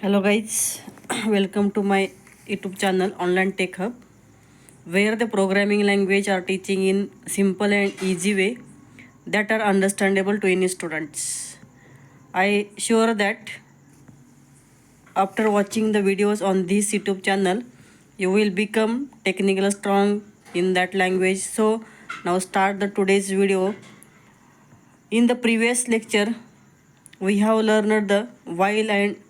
Hello guys, welcome to my YouTube channel Online Tech Hub, where the programming language are teaching in simple and easy way that are understandable to any students. I sure that after watching the videos on this YouTube channel, you will become technical strong in that language. So now start the today's video. In the previous lecture, we have learned the while and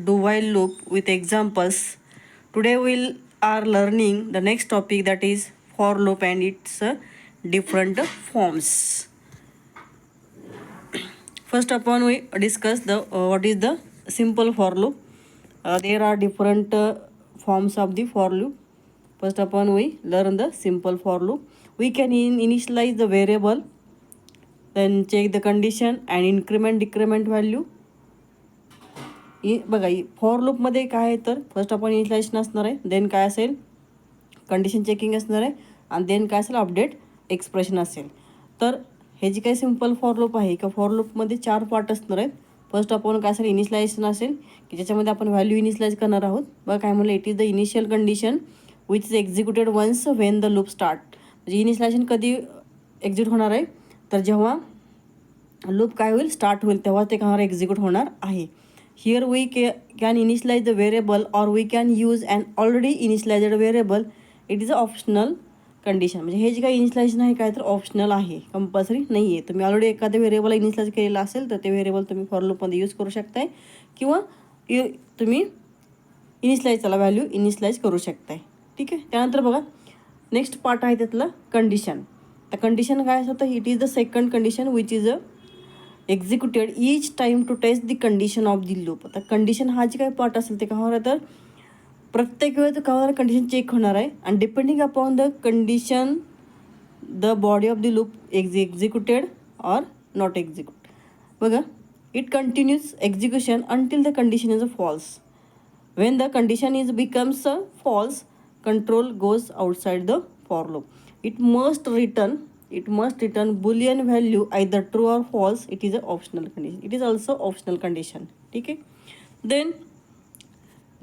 do while loop with examples. Today we are learning the next topic, that is for loop and its different forms. First upon we discuss the what is the simple for loop. There are different forms of the for loop. First upon we learn the simple for loop. We can initialize the variable, then check the condition and increment decrement value. बघा for लूपमध्ये काय आहे तर first आपण initialization असणार आहे, then काय असेल कंडिशन चेकिंग असणार आहे, आणि देन काय असेल अपडेट एक्सप्रेशन असेल. तर हे जी काही सिम्पल फॉर लूप आहे का फॉर लूपमध्ये 4 पार्ट असणार आहेत. फर्स्ट आपण काय असेल इनिशियलायझेशन असेल की ज्याच्यामध्ये आपण व्हॅल्यू इनिशियलाइज करणार आहोत. बघा काय म्हणलं, it is the initial condition which is executed once when the loop start. म्हणजे इनिशियलायझेशन कधी एक्झिक्यूट होणार आहे तर जेव्हा लूप काय होईल स्टार्ट होईल तेव्हा ते काय एक्झिक्यूट होणार आहे. Here we can initialize the variable or we can use an already initialized variable. It is a optional condition. म्हणजे हे जे काही इनिशियलायझेशन आहे काय तर ऑप्शनल आहे, कंपल्सरी नाही आहे. तुम्ही ऑलरेडी एखाद्या व्हेरिएबल इनिशियलाइज केलेला असेल तर ते व्हेरिएबल तुम्ही फॉर लूपमध्ये यूज करू शकताय किंवा तुम्ही इनिशियलाइज त्याला व्हॅल्यू इनिशियलाइज करू शकताय. ठीक आहे. त्यानंतर बघा नेक्स्ट पार्ट आहे त्यातलं कंडिशन. तर कंडिशन काय असतं, it is the second condition which is a executed each time to test the condition of the loop. आता कंडिशन हा जे काही पार्ट असेल ते काय होणार तर प्रत्येक वेळेस काय होणार, कंडिशन चेक होणार आहे आणि depending upon the condition the body of the loop executed or not execute. बघा it continues execution until the condition is a false. When the condition is becomes a false, control goes outside the for loop. It must return boolean value either true or false. It is a optional condition. It is also optional condition. ठीक आहे. Then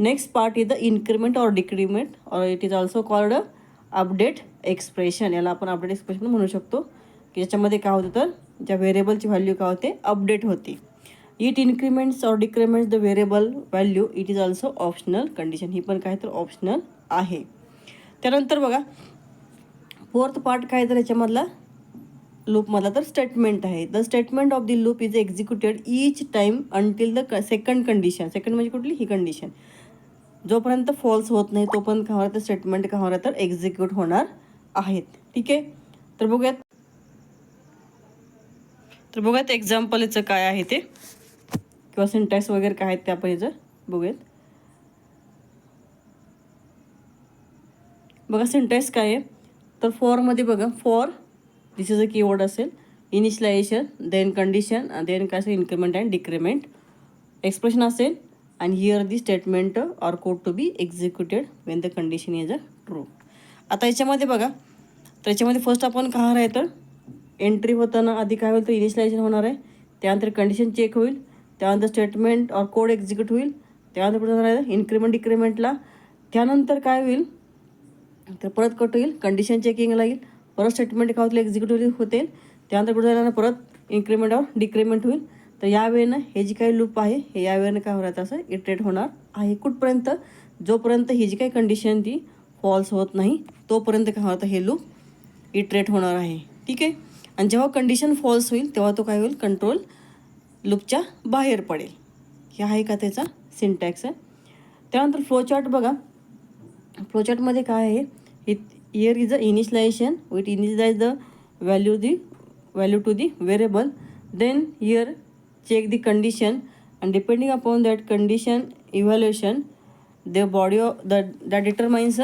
next part is the increment or decrement, or it is also called a update expression. याला आपण update expression म्हणू शकतो की याच्यामध्ये काय होतं तर ज्या व्हेरिएबलची व्हॅल्यू काय होते अपडेट होते. It increments or decrements the variable value. It is also optional condition. ही पण काय तर ऑप्शनल आहे. त्यानंतर बघा फोर्थ पार्ट काय तर याच्यामधला लूपमधला तर स्टेटमेंट आहे. The statement of the loop is executed each time until the second condition. Second म्हणजे कुठली ही कंडिशन जोपर्यंत फॉल्स होत नाही तोपर्यंत काय होणार तर स्टेटमेंट काय होणार तर एक्झिक्यूट होणार आहेत. ठीक आहे. तर बघूयात एक्झाम्पल याचं काय आहे ते किंवा सिंटॅक्स वगैरे काय आहेत ते आपण याचं बघूयात. बघा सिंटॅक्स काय आहे तर फॉरमध्ये बघा for this is a keyword असेल, इनिशियलायझेशन, देन कंडिशन, देन काय असेल इन्क्रीमेंट अँड डिक्रीमेंट, एक्सप्रेशन असेल आणि here the statement or code to be executed when the condition is a true. आता याच्यामध्ये बघा तर याच्यामध्ये फर्स्ट आपण काय आहे तर एंट्री होताना आधी काय होईल तर इनिशियलायझेशन होणार आहे, त्यानंतर कंडिशन चेक होईल, त्यानंतर स्टेटमेंट ऑर कोड एक्झिक्यूट होईल, त्यानंतर कुठं जाणार आहे इन्क्रीमेंट डिक्रीमेंटला, त्यानंतर काय होईल तर परत कट होईल कंडिशन चेकिंगला येईल, परत स्टेटमेंट काय होतील एक्झिक्यूटिव्ह होतील, त्यानंतर कुठं जाणार परत इन्क्रीमेंट ऑर डिक्रीमेंट होईल. तर यावेळेनं हे जी काही लूप आहे हे यावेळेनं काय होणार असं इटरेट होणार आहे कुठपर्यंत, जोपर्यंत ही जी काही कंडिशन ती फॉल्स होत नाही तोपर्यंत काय होतं हे लूप इटरेट होणार आहे. ठीक आहे. आणि जेव्हा कंडिशन फॉल्स होईल तेव्हा तो काय होईल कंट्रोल लूपच्या बाहेर पडेल. हे आहे का त्याचा सिंटॅक्स आहे. त्यानंतर फ्लोचार्ट बघा, फ्लोचार्टमध्ये काय आहे, here is a initialisation with initialise the value to the variable, then here check the condition and depending upon that condition evaluation the body of that determines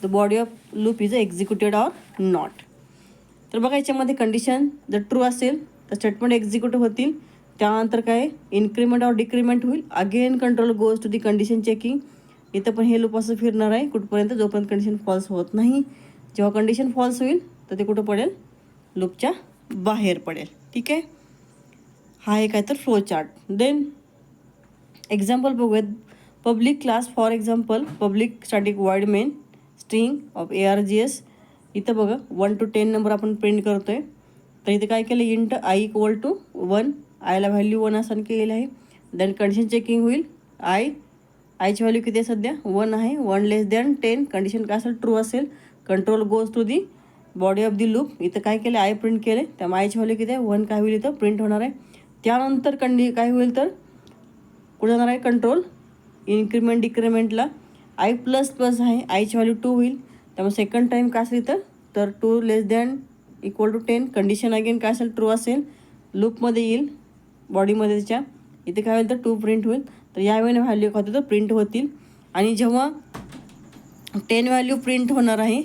the body of loop is executed or not. तर बघा याच्यामध्ये condition जर true असेल तर statement execute होतील, त्यानंतर काय increment और डिक्रीमेंट होईल, again control goes to the condition checking. इथं पण हे लूप असं फिरणार आहे कुठपर्यंत जोपर्यंत कंडिशन फॉल्स होत नाही. जेव्हा कंडिशन फॉल्स होईल तर ते कुठं पडेल लूपच्या बाहेर पडेल. ठीक आहे. हा आहे काय तर फ्लो चार्ट. देन एक्झाम्पल बघूयात. Public class for example public static void main string of ARGS. इथं बघा 1 to 10 नंबर आपण प्रिंट करतो आहे. तर इथे काय केलं, इंट i इक्वल टू 1, आयला व्हॅल्यू 1 असं केलेलं आहे. देन कंडिशन चेकिंग होईल. आयची व्हॅल्यू किती आहे सध्या 1 आहे. 1 लेस दॅन 10 कंडिशन काय असेल ट्रू असेल. Control goes to the body of the loop. इथं काय केलं आय प्रिंट केले, त्यामुळे आयची व्हॅल्यू किती आहे 1 काय होईल इथं प्रिंट होणार आहे. त्यानंतर काय होईल तर कुठे जाणार आहे कंट्रोल इन्क्रीमेंट डिक्रीमेंटला i प्लस प्लस आहे, आयची व्हॅल्यू 2 होईल. त्यामुळे सेकंड टाईम काय असेल इथं तर 2 less than equal to 10 condition again काय असेल ट्रू असेल. लूपमध्ये येईल बॉडीमध्ये त्याच्या, इथे काय होईल तर 2 प्रिंट होईल. तर यावेळी व्हॅल्यू काय होतं तर प्रिंट होतील. आणि जेव्हा 10 व्हॅल्यू प्रिंट होणार आहे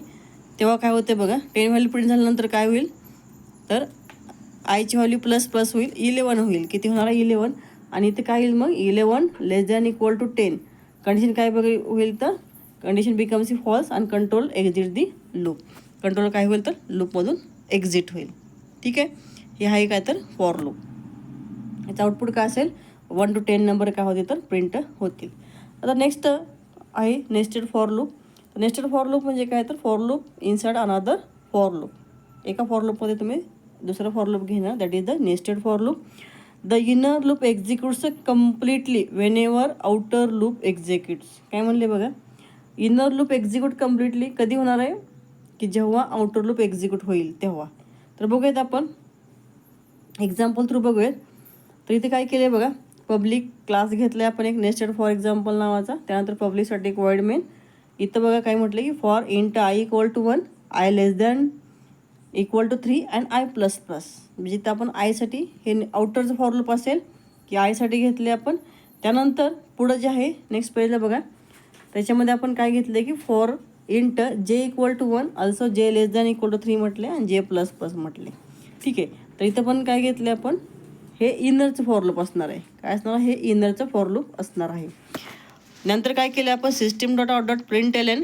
तेव्हा काय होते बघा, 10 व्हॅल्यू प्रिंट झाल्यानंतर काय होईल तर आयची व्हॅल्यू प्लस प्लस होईल 11 होईल. किती होणार आहे 11. आणि इथे काय होईल मग 11 लेस दॅन इक्वल टू 10 कंडिशन काय होईल तर कंडिशन बिकम्स फॉल्स आणि कंट्रोल एक्झिट दी लूप. कंट्रोल काय होईल तर लूपमधून एक्झिट होईल. ठीक आहे, हे आहे काय तर फॉर लूप. याचं आउटपुट काय असेल 1 to 10 नंबर काय होते तर प्रिंट होतील. आता नेक्स्ट आहे nested for loop. Nested for loop म्हणजे काय तर for loop inside another for loop. एका फॉर लूपमध्ये तुम्ही दुसरा फॉर लूप घेणार, that is the nested for loop. The inner loop executes completely whenever outer loop executes. काय म्हणले बघा, इनर लूप एक्झिक्यूट कम्प्लिटली कधी होणार आहे की जेव्हा आउटर लूप एक्झिक्यूट होईल तेव्हा. तर बघूयात आपण एक्झाम्पल थ्रू बघूयात. तर इथे काय केलं आहे बघा, पब्लिक क्लास घेतला आहे आपण एक नेस्टेड फॉर एक्झाम्पल नावाचा. त्यानंतर पब्लिक स्टॅटिक वॉइड मेन. इथं बघा काय म्हटलं की for int i equal to 1, i less than equal to 3 and i plus plus. म्हणजे इथं आपण आयसाठी हे आउटरचं फॉर लूप असेल की आयसाठी घेतले आपण. त्यानंतर पुढं जे आहे नेक्स्ट पेजला बघा, त्याच्यामध्ये आपण काय घेतलं की for int J equal to 1 also जे लेस दॅन इक्वल टू 3 म्हटले आणि जे प्लस प्लस म्हटले. ठीक आहे, तर इथं पण काय घेतले आपण हे इनरचं फॉर लूप असणार आहे. काय असणार आहे, हे इनरचं फॉर लूप असणार आहे. नंतर काय केलं आपण system dot out dot print L N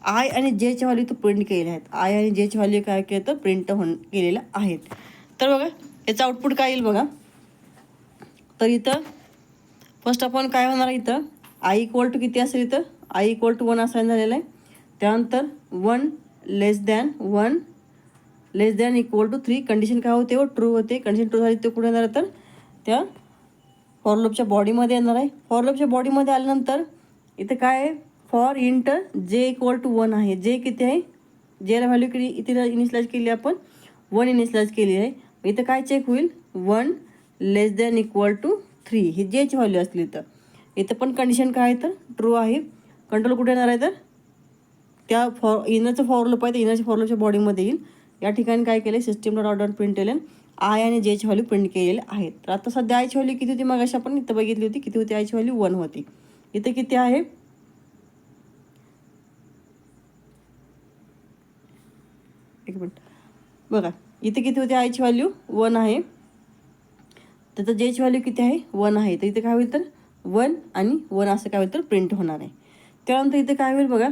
i आणि जेच्या व्हॅल्यू तर प्रिंट केलेल्या आहेत. आय आणि जेची व्हॅल्यू काय केलं तर प्रिंट केलेल्या आहेत. तर बघा याचं आउटपुट काय येईल बघा. तर इथं फर्स्ट आपण काय होणार आहे इथं आय इक्वल टू किती असेल इथं आय इक्वल टू 1 असायला झालेलं आहे. त्यानंतर 1 less than equal to 3 condition काय होते ट्रू होते. कंडिशन ट्रू झाली ते कुठे येणार तर त्या फॉर लूपच्या बॉडीमध्ये येणार आहे. फॉर लूपच्या बॉडीमध्ये आल्यानंतर इथं काय आहे for int J equal to 1 आहे. जे किती आहे जेला व्हॅल्यू किती इथे इनिशियलाइज केली आपण 1 इनिशियलाइज केली आहे. इथं काय चेक होईल 1 लेस दॅन इक्वल टू 3 ही जेची व्हॅल्यू असली इथं पण कंडिशन काय आहे तर ट्रू आहे. कंट्रोल कुठे येणार आहे तर त्या इनरचं फॉर लूप आहे तर इनरच्या फॉर लूपच्या बॉडीमध्ये येईल. या ठिकाणी काय केलं system dot out print L N i आणि जेची व्हॅल्यू प्रिंट केलेले आहेत. तर आता सध्या आयची व्हॅल्यू किती होती मग अशा आपण इथं बघितली होती किती होती आयची व्हॅल्यू 1 होती. इथं किती आहे एक मिनिट बघा इथे किती होती आयची व्हॅल्यू 1 आहे. त्याचं जेची व्हॅल्यू किती आहे 1 आहे. तर इथे काय होईल तर 1 आणि 1 असं काय होईल तर प्रिंट होणार आहे. त्यानंतर इथे काय होईल बघा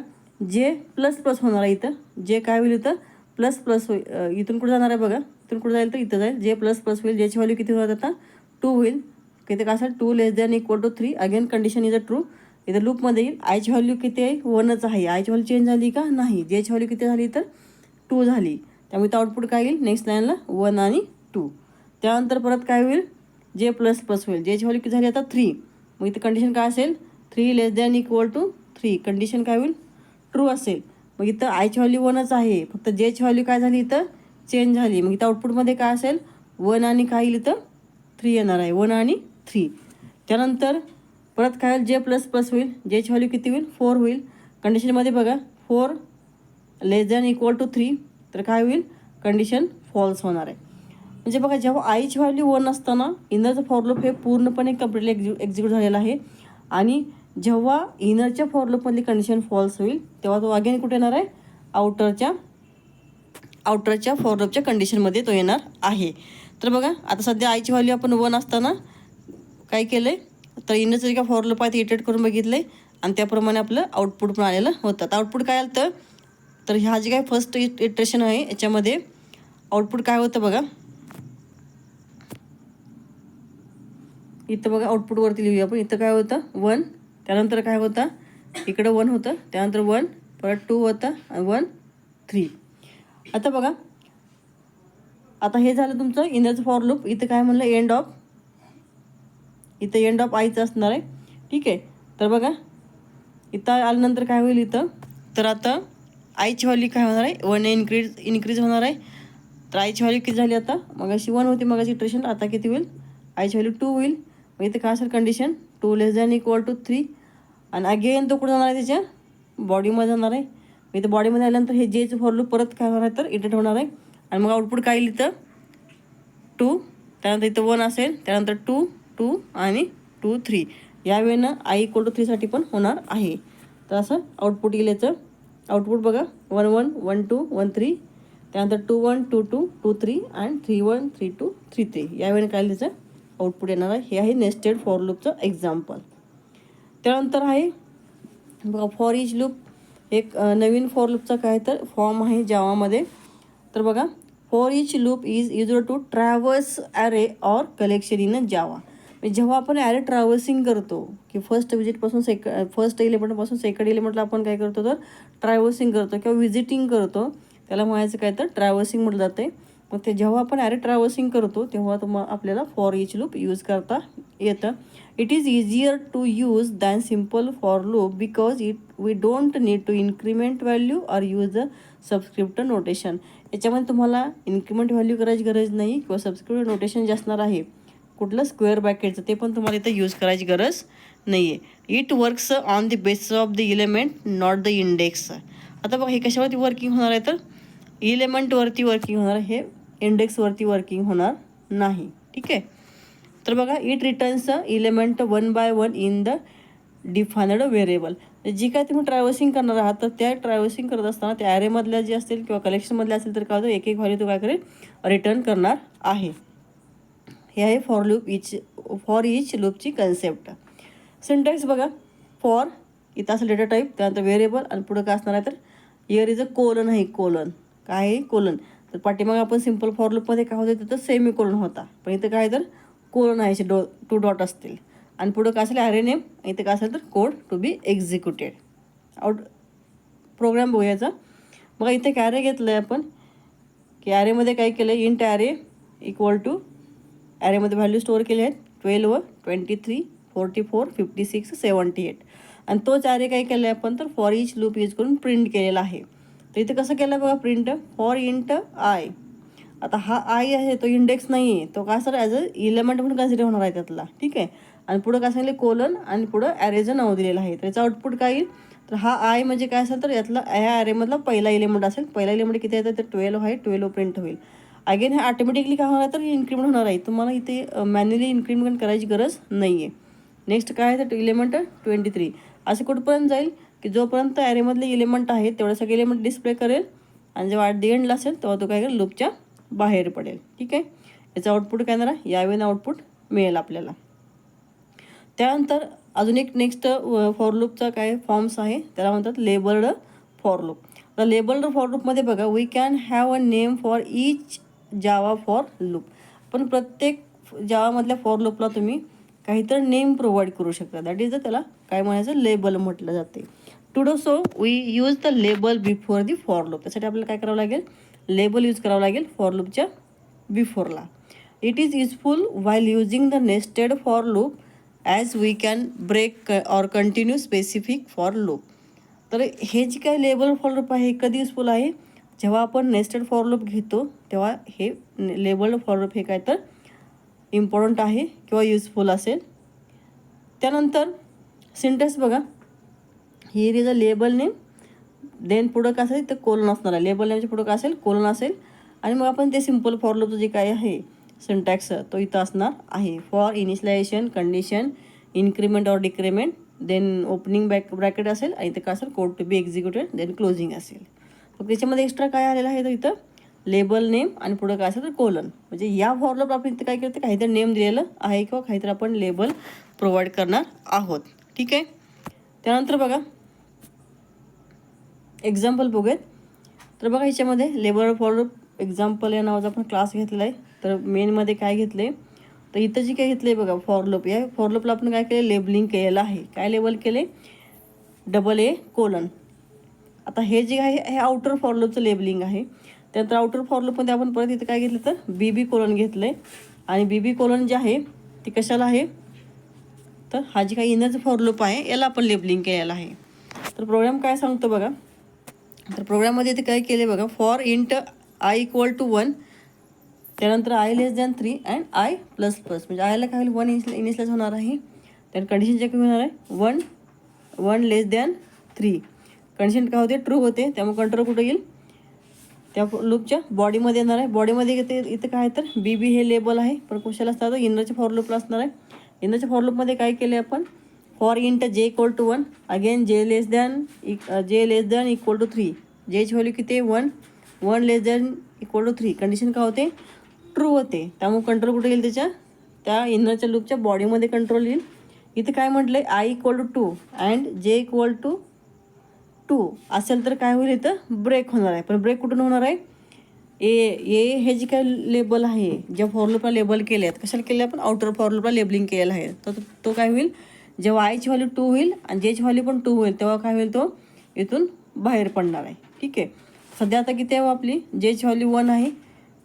जे प्लस प्लस होणार आहे. इथं जे काय होईल इथं प्लस प्लस होईल. इथून कुठं जाणार आहे बघा इथून कुठं जाईल तर इथं जाईल जे प्लस प्लस होईल. जेची व्हॅल्यू किती होणार आता 2 होईल. किती काय असेल 2 less than equal to 3 again condition is a true. इथं लूपमध्ये येईल आयची व्हॅल्यू किती आहे 1च आहे. आयची व्हॅल्यू चेंज झाली का नाही. जेची व्हॅल्यू किती झाली तर 2 झाली. त्यामुळे इथं आउटपुट काय येईल नेक्स्ट लाईनला 1 आणि 2. त्यानंतर परत काय होईल जे प्लस प्लस होईल. जेची व्हॅल्यू किती झाली आता 3. मग इथं कंडिशन काय असेल 3 लेस दॅन इक्वल टू 3 कंडिशन काय होईल ट्रू असेल. मग इथं आयची व्हॅल्यू 1च आहे फक्त जेची व्हॅल्यू काय झाली इथं चेंज झाली. मग इथं आउटपुटमध्ये काय असेल 1 आणि काय येईल इथं 3 येणार आहे 1 आणि 3. त्यानंतर परत काय होईल जे प्लस प्लस होईल. जेची व्हॅल्यू किती होईल 4 होईल. कंडिशनमध्ये बघा 4 लेस दॅन इक्वल टू 3 तर काय होईल कंडिशन फॉल्स होणार आहे. म्हणजे बघा जेव्हा आयची व्हॅल्यू 1 असताना इनरचं फॉर लूप हे पूर्णपणे कम्प्लिटली एक्झिक्यूट झालेलं आहे. आणि जेव्हा इनरच्या फॉर लूपमधली कंडिशन फॉल्स होईल तेव्हा तो अगेन कुठे येणार आहे आउटरच्या फॉर लूपच्या कंडिशनमध्ये तो येणार आहे. तर बघा आता सध्या आयची व्हॅल्यू आपण 1 असताना काय केलं आहे तर इनरचं जे काय फॉर लूप आहे ते इटरेट करून बघितलं आहे आणि त्याप्रमाणे आपलं आउटपुट पण आलेलं होतं. तर आउटपुट काय आलं तर ह्या जे काय फर्स्ट इटरेशन आहे याच्यामध्ये आउटपुट काय होतं बघा इथं बघा आउटपुटवरती लिहूया आपण. इथं काय होतं 1 त्यानंतर काय होतं, इकडं 1 होतं, त्यानंतर 1, परत 2 होतं आणि 1 3. आता बघा, आता हे झालं तुमचं इनरचं फॉर लूप. इथं काय म्हणलं, एंड ऑफ आयचं असणार आहे. ठीक आहे. तर बघा इथं आल्यानंतर काय होईल इथं, तर आता आयची व्हॅल्यू काय होणार आहे, 1 इन्क्रीज होणार आहे. तर आयची व्हॅल्यू किती झाली आता, मग अशी 1 होती मग अशी इटरेशन, आता किती होईल, आयची व्हॅल्यू 2 होईल. मग इथं काय असेल कंडिशन, 2 ≤ 3. आणि अगेन तो कुठं जाणार आहे, त्याच्या बॉडीमध्ये जाणार आहे. इथं बॉडीमध्ये आल्यानंतर हे जेचं फॉर लूप परत काय होणार आहे, तर इटरेट होणार आहे. आणि मग आउटपुट काय येईल इथं 2, त्यानंतर इथं 1 असेल, त्यानंतर 2 2 आणि 2 3. यावेळेनं I = 3 साठी पण होणार आहे. तर असं आउटपुट येईल याचं. आउटपुट बघा 1 1 1 2 1 3, त्यानंतर 2 1 2 2 2 3 आणि 3 1 3 2 3 3. यावेळेनं काय त्याचं आउटपुट येणार आहे. हे आहे नेस्टेड फॉर लूपचं एक्झाम्पल. त्यानंतर आहे बघा फॉर इच लूप. एक नवीन फॉर लूपचा काय तर फॉर्म आहे जावामध्ये. तर बघा, for each loop is used to traverse array or collection in Java. जेव्हा आपण ॲरे ट्रॅव्हर्सिंग करतो की फर्स्ट एलिमेंटपासून सेकंड एलिमेंटला आपण काय करतो, तर ट्रॅव्हर्सिंग करतो किंवा व्हिजिटिंग करतो, त्याला म्हणायचं काय तर ट्रॅव्हर्सिंग म्हटलं जाते. मग ते जेव्हा आपण ॲरे ट्रॅव्हर्सिंग करतो तेव्हा आपल्याला फॉर इच लूप यूज करता येतं. It is easier to use than simple for loop because we don't need to increment value or use a subscript notation. याच्यामध्ये तुम्हाला इन्क्रीमेंट व्हॅल्यू करायची गरज नाही किंवा सबस्क्रिप्टर नोटेशन जे असणार आहे कुठलं स्क्वेअर ब्रॅकेटचं ते पण तुम्हाला इथं यूज करायची गरज नाही आहे. It works on the basis of the element not the index. आता बघा हे कशावरती वर्किंग होणार आहे, तर इलेमेंटवरती वर्किंग होणार आहे, हे इंडेक्सवरती वर्किंग होणार नाही. ठीक आहे. तर बघा it returns element 1 by 1 in the defined variable. जी काय तुम्ही ट्रॅव्हर्सिंग करणार आहात तर त्या ट्रॅव्हर्सिंग करत असताना त्या ॲरेमधल्या जे असतील किंवा कलेक्शनमधल्या असेल तर काय होतं, एक व्हॅल्यू तो काय करेल रिटर्न करणार आहे. हे आहे फॉर इच लूपची कन्सेप्ट. सिंटॅक्स बघा, फॉर इथं असेल डेटा टाईप, त्यानंतर व्हेरिएबल आणि पुढं काय असणार आहे तर इयर इज अ कोलन आहे. काय आहे कोलन. तर पाठीमागे आपण सिम्पल फॉर लूपमध्ये काय होतं तिथं सेमी कोलन होता, पण इथं काय तर कोलन आहे, 2 डॉट असतील. आणि पुढं काय असेल ॲरे नेम, इथं काय असेल तर code to be executed. Program बघूयाचा. बघा इथे एक ॲरे घेतलं आहे आपण की ॲरेमध्ये काय केलं आहे, इंट ॲरे इक्वल टू ॲरेमध्ये व्हॅल्यू स्टोअर केले आहेत 12 23 44 56 78. आणि तोच ॲरे काय केलं आहे आपण तर फॉर इच लूप यूज करून प्रिंट केलेला आहे. तर इथे कसं केलं आहे बघा, प्रिंट फॉर इंट आय. आता हा आय आहे तो इंडेक्स नाही आहे, तो काय सर ॲज अ इलेमेंट म्हणून कन्सिडर होणार आहे त्यातला. ठीक आहे. आणि पुढं काय सांगितलं कोलन आणि पुढं ॲरेचं नाव दिलेलं आहे. त्याचं आउटपुट काय येईल, तर हा आय म्हणजे काय असेल तर यातला ह्या ॲरेमधला पहिला एलिमेंट असेल. पहिला एलिमेंट किती येतं तर 12 आहे, 12 प्रिंट होईल. अगेन हे ऑटोमॅटिकली काय होणार तर इन्क्रीमेंट होणार आहे. तुम्हाला इथे मॅन्युअली इन्क्रीमेंट करायची गरज नाही आहे. नेक्स्ट काय आहे तर इलेमेंट 23. असं कुठपर्यंत जाईल की जोपर्यंत ॲरेमधले एलिमेंट आहेत तेवढे सगळे एलिमेंट डिस्प्ले करेल आणि जेव्हा ॲट दी एंडला असेल तेव्हा तो काय करेल लूपच्या बाहेर पडेल. ठीक आहे. याचं आउटपुट काय येणार आहे, यावेळेनं आउटपुट मिळेल आपल्याला. त्यानंतर अजून एक नेक्स्ट फॉर लूपचा काय फॉर्म्स आहे, त्याला म्हणतात लेबल्ड फॉर लूप. तर लेबल्ड फॉर लूपमध्ये बघा, we can have a name for each Java for loop. पण प्रत्येक जावामधल्या फॉर लूपला तुम्ही काहीतरी नेम प्रोव्हाइड करू शकता. दॅट इज त्याला काय म्हणायचं, लेबल म्हटलं जाते. To do so we use the label before the for loop. त्यासाठी आपल्याला काय करावं लागेल, लेबल यूज करावं लागेल फॉर लूपच्या बिफोरला. It is useful while using the nested for loop as we can break or continue specific for loop. तर हे जे काय लेबल फॉर लूप आहे कधी युजफुल आहे, जेव्हा आपण नेस्टेड फॉर लूप घेतो तेव्हा हे लेबल्ड फॉर लूप हे काय तर इम्पॉर्टंट आहे किंवा युजफुल असेल. त्यानंतर सिंटॅक्स बघा, here is a label name, then पुढं काय असेल तर कोलन असणार आहे. लेबल नेमच्या पुढं काय असेल, कोलन असेल. आणि मग आपण ते सिम्पल फॉर लूपचं जे काय आहे सिंटॅक्स तो इथं असणार आहे. For initialisation, condition, increment or decrement, then opening bracket असेल आणि इथं काय असेल code to be executed, then closing असेल. तर त्याच्यामध्ये एक्स्ट्रा काय आलेलं आहे तर इथं लेबल नेम आणि पुढं काय असेल तर कोलन. म्हणजे या फॉर लूप आपण इथं काय केलं तर काहीतरी नेम दिलेलं आहे किंवा काहीतरी आपण लेबल प्रोव्हाइड करणार आहोत. ठीक आहे. त्यानंतर बघा एक्झाम्पल बघूयात. तर बघा ह्याच्यामध्ये लेबल फॉर लूप एक्झाम्पल या नावाचा आपण क्लास घेतलेला आहे. तर मेनमध्ये काय घेतले, तर इथं जी काय घेतलं आहे बघा फॉर लूप, या फॉर लूपला आपण काय केलं, लेबलिंग केलेलं आहे. काय लेबल केले, AA:. आता हे जे आहे हे आउटर फॉर लूपचं लेबलिंग आहे. त्यानंतर आउटर फॉर लूपमध्ये आपण परत इथं काय घेतलं तर BB:. घेतलं आहे. आणि BB:. जे आहे ते कशाला आहे, तर हा जी काही इनरचं फॉर लूप आहे याला आपण लेबलिंग केलेलं आहे. तर प्रोग्राम काय सांगतो बघा, तर प्रोग्राममध्ये इथे काय केले बघा, फॉर इंट I = 1, त्यानंतर I<3 अँड I++, म्हणजे आयला काय होईल 1 इनिशियलाइज होणार आहे. त्यानंतर कंडिशन चेक होणार आहे 1 <3. कंडिशन काय होते, ट्रू होते. त्यामुळे कंट्रोल कुठे येईल, त्या लूपच्या बॉडीमध्ये येणार आहे. बॉडीमध्ये येते इथं काय तर BB हे लेबल आहे, पण कशाला असतं, इनरच्या फॉर लूपला असणार आहे. इनरच्या फॉर लूपमध्ये काय केले आपण, for int J = 1, again J less than equal to 3. जेची व्हॅल्यू किती आहे 1, 1 less than equal to 3. Condition काय होते, ट्रू होते. त्यामुळे कंट्रोल कुठे येईल, त्या इनरच्या लूपच्या बॉडीमध्ये कंट्रोल येईल. इथं काय म्हटलं आहे, I = 2 अँड J = 2 असेल तर काय होईल, इथं ब्रेक होणार आहे. पण ब्रेक कुठून होणार आहे, हे जे काय लेबल आहे, ज्या फॉर लूपला लेबल केले आहेत, कशाला केले आपण, आउटर फॉर लूपला लेबलिंग केलेलं आहे. तर तो काय होईल, जेव्हा आयची व्हॅल्यू 2 होईल आणि जेची व्हॅल्यू पण 2 होईल, तेव्हा काय होईल, तो इथून बाहेर पडणार आहे. ठीक आहे. सध्या आता किती आहे आपली, जेची व्हॅल्यू 1 आहे,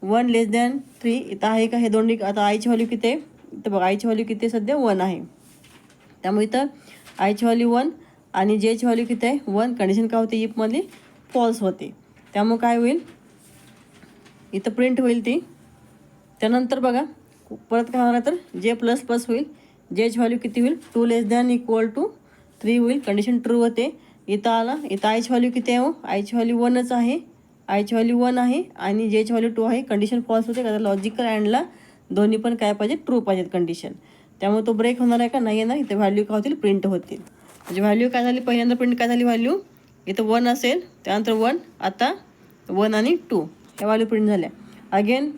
1 लेस दॅन 3 इथं आहे का, हे दोन्ही. आता आयची व्हॅल्यू किती आहे, इथं बघा आयची व्हॅल्यू किती आहे, सध्या 1 आहे. त्यामुळे इथं आयची व्हॅल्यू 1 आणि जेची व्हॅल्यू किती आहे 1. कंडिशन काय होते, इफमध्ये फॉल्स होते. त्यामुळे काय होईल, इथं प्रिंट होईल ती. त्यानंतर बघा परत काय होणार, तर J++ होईल. जेची व्हॅल्यू किती होईल, 2 लेस दॅन इक्वल टू 3 होईल. कंडिशन ट्रू होते. इथं आला, इथं आयची व्हॅल्यू किती आहे, आयची व्हॅल्यू 1च आहे. आयची व्हॅल्यू 1 आहे आणि जेची व्हॅल्यू 2 आहे. कंडिशन फॉल्स होते, कारण लॉजिकल अँडला दोन्ही पण काय पाहिजे, ट्रू पाहिजेत कंडिशन. त्यामुळे तो ब्रेक होणार आहे का, नाही येणार. इथं व्हॅल्यू काय होतील, प्रिंट होतील. म्हणजे व्हॅल्यू काय झाली, पहिल्यांदा प्रिंट काय झाली, व्हॅल्यू इथं 1 असेल, त्यानंतर 1, आता 1 आणि 2 ह्या व्हॅल्यू प्रिंट झाल्या. अगेन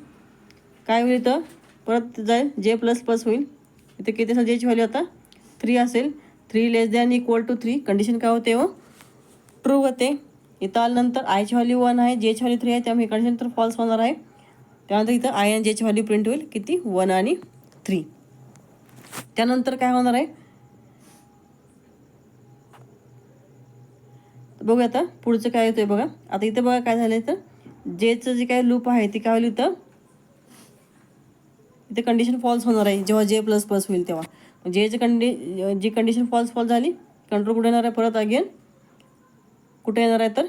काय होईल, इथं परत जाईल J++ होईल. इथं किती असेल, जेची व्हॅल्यू आता 3 असेल. 3 लेस दॅन इक्वल टू 3. कंडिशन काय होते, ट्रू होते. इथं आल्यानंतर आयची व्हॅल्यू 1 आहे, जेची व्हॅल्यू 3 आहे, त्यामुळे कंडिशन तर फॉल्स होणार आहे. त्यानंतर इथं आय आणि जेची व्हॅल्यू प्रिंट होईल, किती 1 आणि 3. त्यानंतर काय होणार आहे, बघूया आता पुढचं काय येतंय बघा. आता इथं बघा काय झालं, तर जेचं जे काय लूप आहे ते काय होईल, इथे कंडिशन फॉल्स होणार आहे जेव्हा J++ होईल तेव्हा. जेचं जी कंडिशन फॉल्स झाली, कंट्रोल कुठे येणार आहे, परत अगेन कुठे येणार आहे, तर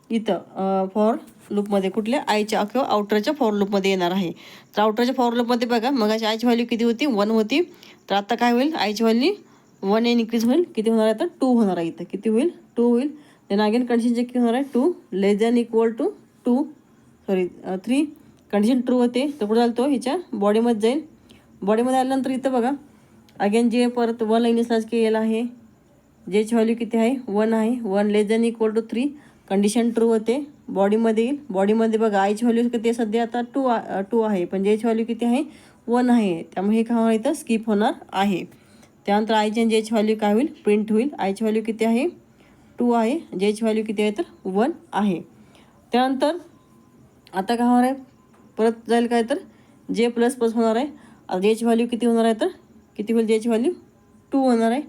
इथं फॉर लूपमध्ये कुठल्या आयच्या किंवा आउटरच्या फॉर लूपमध्ये येणार आहे. तर आउटरच्या फॉर लूपमध्ये बघा, मग आयची व्हॅल्यू किती होती, 1 होती. तर आता काय होईल, आयची व्हॅल्यू 1 इन्क्रीज होईल, किती होणार आहे, तर 2 होणार आहे. इथं किती होईल, 2 होईल. देन अगेन कंडिशन चेक होणार आहे, 2 less than equal to 3. Condition true होते. तर कुठं झालं, तो ह्याच्या बॉडीमध्ये जाईल. बॉडीमध्ये आल्यानंतर इथं बघा अगेन जे परत 1ला इनिशियलाइज केलेलं आहे. जेची व्हॅल्यू किती आहे, 1 आहे. 1 less than equal to 3. Condition true होते. बॉडीमध्ये येईल. बॉडीमध्ये बघा आयची व्हॅल्यू किती आहे, सध्या आता 2 आहे, पण जेची व्हॅल्यू किती आहे, 1 आहे. त्यामुळे हे काय होणार, इथं स्किप होणार आहे. त्यानंतर आयची आणि जेची व्हॅल्यू काय होईल, प्रिंट होईल. आयची व्हॅल्यू किती आहे, 2 आहे. जेची व्हॅल्यू किती आहे, तर 1 आहे. त्यानंतर आता काय होणार आहे, परत जाईल काय, तर J++ होणार आहे. आता जेची व्हॅल्यू किती होणार आहे, तर किती होईल, जेची व्हॅल्यू 2 होणार आहे.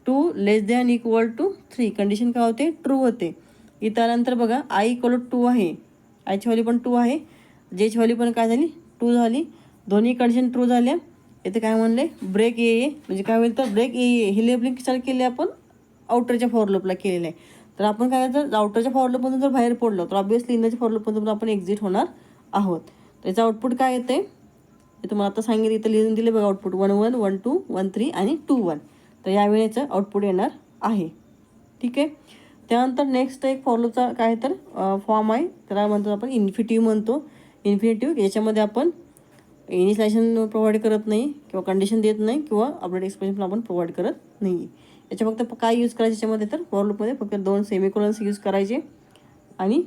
2 less than equal to 3. Condition काय होते, ट्रू होते. इथं आल्यानंतर बघा I = 2 आहे. आयची व्हॅल्यू पण 2 आहे. जेची व्हॅल्यू पण काय झाली, 2 झाली. दोन्ही कंडिशन ट्रू झाल्या. इथे काय म्हणले, ब्रेक AA, म्हणजे काय होईल, तर ब्रेक AA हे लेबलिंग कशाला केले आपण, आउटरच्या फॉर लूपला केलेलं आहे. तर आपण काय करायचं, आउटरच्या फॉर लूपमधून जर बाहेर पडलो तर ऑब्व्हियसली इनरच्या फॉर लूपमधून आपण एक्झिट होणार आहोत. त्याचं आउटपुट काय येते, ते तुम्हाला आता सांगितलं, इथं लिहून दिले बघा आउटपुट 1 1 1 2 1 3 आणि 2 1. तर यावेळेचं आउटपुट येणार आहे. ठीक आहे. त्यानंतर नेक्स्ट एक फॉर लूपचा काय तर फॉर्म आहे, त्याला म्हणतो आपण इन्फिनिटिव्ह म्हणतो. इन्फिनिटिव्ह याच्यामध्ये आपण इनिशियलायझेशन प्रोव्हाइड करत नाही, किंवा कंडिशन देत नाही, किंवा अपडेट एक्सप्रेशन आपण प्रोव्हाइड करत नाही. याच्या फक्त काय यूज करायचे याच्यामध्ये, तर फॉर लूपमध्ये फक्त 2 सेमिकोलन्स यूज करायचे. आणि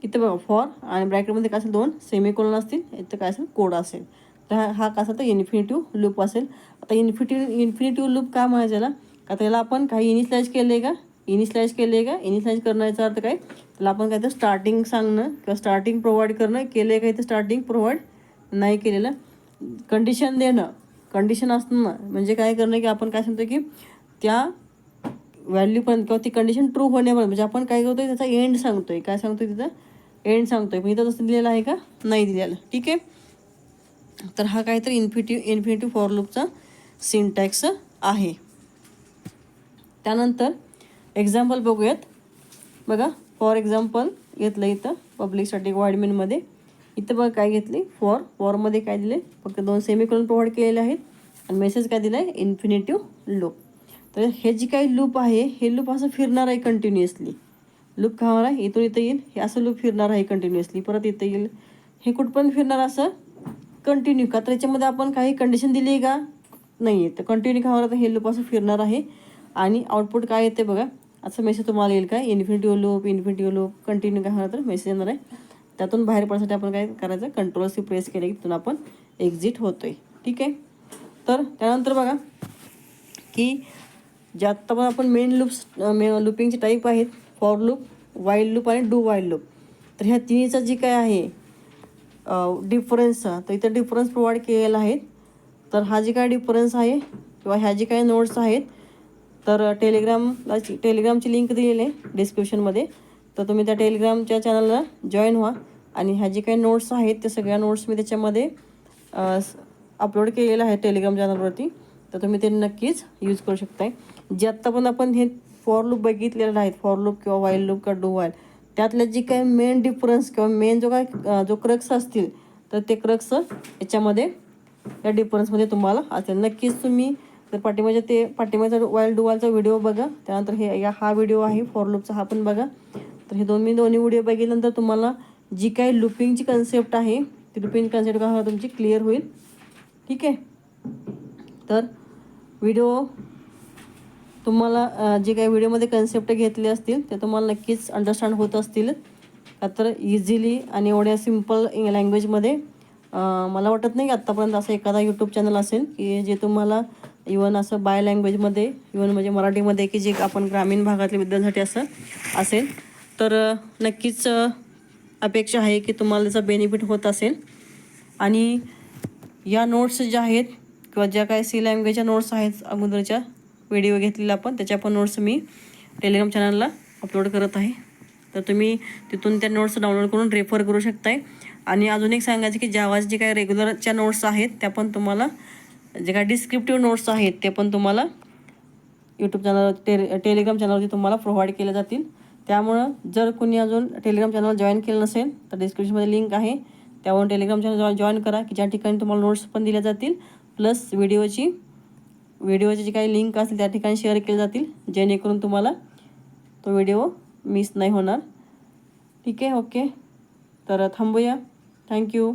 इथं बघा फॉर आणि ब्रॅकेटमध्ये काय असेल, 2 सेमिकोलन असतील. इथं काय असेल, कोड असेल. तर हा काय असेल, तर इन्फिनिटिव्ह लूप असेल. आता इन्फिनिटिव्ह लूप काय म्हणायचं याला, का त्याला आपण काही इनिशियलाइज केलं आहे का, इनिशियलाइज करण्याचा अर्थ काय, त्याला आपण काय तर स्टार्टिंग सांगणं किंवा स्टार्टिंग प्रोव्हाइड करणं, केलं आहे का, इथं स्टार्टिंग प्रोव्हाइड नाही केलेलं. कंडिशन देणं, कंडिशन असणं म्हणजे काय करणं की आपण काय सांगतो की त्या व्हॅल्यूपर्यंत किंवा ती कंडिशन ट्रू होण्यापर्यंत म्हणजे आपण काय करतोय त्याचा एंड सांगतोय. काय सांगतोय तिथं एंड सांगतोय. पण इथं तसं दिलेलं आहे का? नाही दिलेलं. ठीक आहे. तर हा काहीतरी इन्फिनिटिव्ह फॉर लूपचा सिंटॅक्स आहे. त्यानंतर एक्झाम्पल बघूयात. बघा फॉर एक्झाम्पल घेतलं इथं पब्लिक स्टॅटिक व्हॉइड मेनमध्ये. इथं बघा काय घेतली फॉरमध्ये काय दिले फक्त 2 सेमीकोलन प्रोव्हाइड केलेले आहेत आणि मेसेज काय दिला आहे इन्फिनिटिव्ह लूप. तर हे जी काही लूप आहे हे लूप असं फिरणार आहे कंटिन्युअसली. लूप का होणार आहे इथून इथं येईल हे असं लूप फिरणार आहे कंटिन्युअसली. परत इथं येईल हे कुठपर्यंत फिरणार असं कंटिन्यू. का तर याच्यामध्ये आपण काही कंडिशन दिली आहे का? नाही आहे. तर कंटिन्यू का होणार हे लूप असं फिरणार आहे आणि आउटपुट काय येते बघा असं मेसेज तुम्हाला येईल काय इन्फिनिटिव्ह लूप कंटिन्यू काय होणार तर मेसेज येणार आहे. त्यातून बाहेर पडण्यासाठी आपण काय करायचं कंट्रोल-C प्रेस केलं की तिथून आपण एक्झिट होतोय. ठीक आहे. तर त्यानंतर बघा की जे आत्ता पण आपण मेन लूपिंगचे टाईप आहेत फॉर लूप, वाईल लूप आणि डू वाईल लूप. तर ह्या तिन्हीचा जी काय आहे डिफरन्स तर इथं डिफरन्स प्रोव्हाइड केलेला आहे. तर हा जी काय डिफरन्स आहे किंवा ह्या जी काही नोट्स आहेत तर टेलिग्रामची लिंक दिलेली आहे डिस्क्रिप्शनमध्ये. तर तुम्ही त्या टेलिग्रामच्या चॅनलला जॉईन व्हा आणि ह्या जी काही नोट्स आहेत त्या सगळ्या नोट्स मी त्याच्यामध्ये अपलोड केलेलं आहे टेलिग्राम चॅनलवरती. तर तुम्ही ते नक्कीच यूज करू शकताय. जे आत्ता पण आपण हे फॉर लूप बघितलेलं आहेत फॉर लूप किंवा वाईल लूप किंवा डू वाईल त्यातल्या जी काही मेन डिफरन्स किंवा मेन जो क्रक्स असतील तर ते क्रक्स याच्यामध्ये या डिफरन्समध्ये तुम्हाला असेल. नक्कीच तुम्ही तर पाठीमागचा वाईल डू वाईलचा व्हिडिओ बघा. त्यानंतर हा व्हिडिओ आहे फॉर लूपचा हा पण बघा. तर हे दोन्ही व्हिडिओ बघितल्यानंतर तुम्हाला जी काही लूपिंगची कन्सेप्ट आहे ती लूपिंग कन्सेप्ट का तुमची क्लिअर होईल. ठीक आहे. तर व्हिडिओ तुम्हाला जे काही व्हिडिओमध्ये कन्सेप्ट घेतले असतील ते तुम्हाला नक्कीच अंडरस्टँड होत असतील. का तर इझिली आणि एवढ्या सिम्पल लँग्वेजमध्ये मला वाटत नाही की आत्तापर्यंत असं एखादा यूट्यूब चॅनल असेल की जे तुम्हाला इवन असं बाय लँग्वेजमध्ये इवन म्हणजे मराठीमध्ये की जे आपण ग्रामीण भागातल्या विद्यार्थ्यांसाठी असं असेल. तर नक्कीच अपेक्षा आहे की तुम्हाला त्याचा बेनिफिट होत असेल. आणि या नोट्स ज्या आहेत किंवा ज्या काही C लँग्वेजच्या नोट्स आहेत अगोदरच्या व्हिडिओ घेतलेला आपण त्याच्या पण नोट्स मी टेलिग्राम चॅनलला अपलोड करत आहे. तर तुम्ही तिथून त्या नोट्स डाउनलोड करून रेफर करू शकताय. आणि अजून एक सांगायचं की जावाच्या जे काही रेग्युलरच्या नोट्स आहेत त्या पण तुम्हाला जे काही डिस्क्रिप्टिव्ह नोट्स आहेत ते पण तुम्हाला यूट्यूब चॅनल टेलिग्राम चॅनलवरती तुम्हाला प्रोव्हाइड केले जातील. त्यामुळं जर कोणी अजून टेलिग्राम चॅनल जॉईन केलं नसेल तर डिस्क्रिप्शनमध्ये लिंक आहे त्यावरून टेलिग्राम चॅनल जॉईन करा की ज्या ठिकाणी तुम्हाला नोट्स पण दिल्या जातील प्लस व्हिडिओची जी काही लिंक असेल त्या ठिकाणी शेअर केले जातील जेणेकरून तुम्हाला तो व्हिडिओ मिस नाही होणार. ठीक आहे. ओके. तर थांबूया. थँक्यू.